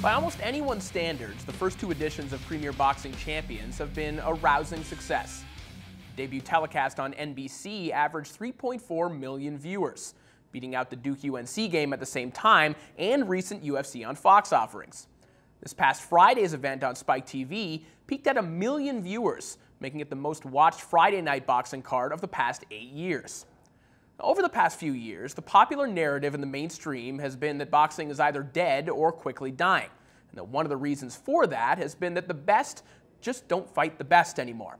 By almost anyone's standards, the first two editions of Premier Boxing Champions have been a rousing success. The debut telecast on NBC averaged 3.4 million viewers, beating out the Duke-UNC game at the same time and recent UFC on Fox offerings. This past Friday's event on Spike TV peaked at 1 million viewers, making it the most watched Friday night boxing card of the past 8 years. Over the past few years, the popular narrative in the mainstream has been that boxing is either dead or quickly dying, and that one of the reasons for that has been that the best just don't fight the best anymore.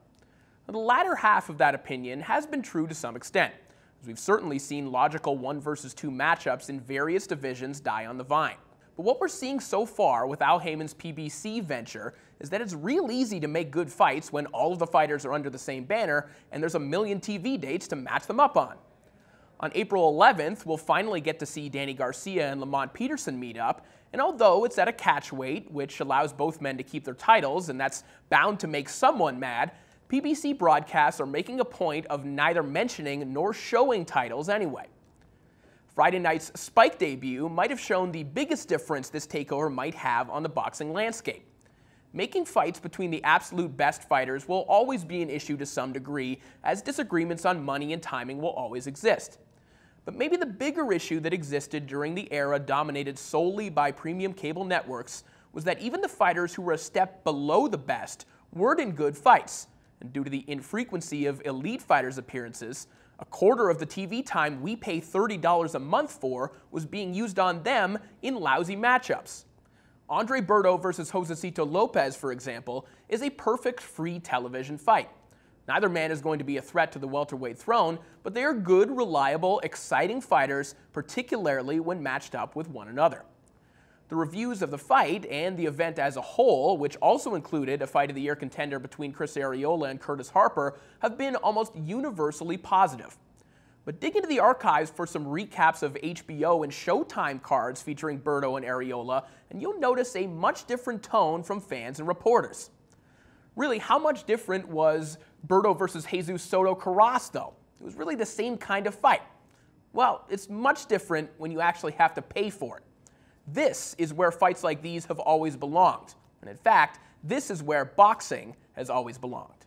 Now, the latter half of that opinion has been true to some extent, as we've certainly seen logical 1 versus 2 matchups in various divisions die on the vine. But what we're seeing so far with Al Haymon's PBC venture is that it's real easy to make good fights when all of the fighters are under the same banner and there's 1 million TV dates to match them up on. On April 11th, we'll finally get to see Danny Garcia and Lamont Peterson meet up, and although it's at a catch weight, which allows both men to keep their titles, and that's bound to make someone mad, PBC broadcasts are making a point of neither mentioning nor showing titles anyway. Friday night's Spike debut might have shown the biggest difference this takeover might have on the boxing landscape. Making fights between the absolute best fighters will always be an issue to some degree, as disagreements on money and timing will always exist. But maybe the bigger issue that existed during the era dominated solely by premium cable networks was that even the fighters who were a step below the best weren't in good fights, and due to the infrequency of elite fighters' appearances, a quarter of the TV time we pay $30 a month for was being used on them in lousy matchups. Berto versus Josecito Lopez, for example, is a perfect free television fight. Neither man is going to be a threat to the welterweight throne, but they are good, reliable, exciting fighters, particularly when matched up with one another. The reviews of the fight and the event as a whole, which also included a Fight of the Year contender between Arreola and Curtis Harper, have been almost universally positive. But dig into the archives for some recaps of HBO and Showtime cards featuring Berto and Arreola, and you'll notice a much different tone from fans and reporters. Really, how much different was Berto versus Jesus Soto Karass, though? It was really the same kind of fight. Well, it's much different when you actually have to pay for it. This is where fights like these have always belonged. And in fact, this is where boxing has always belonged.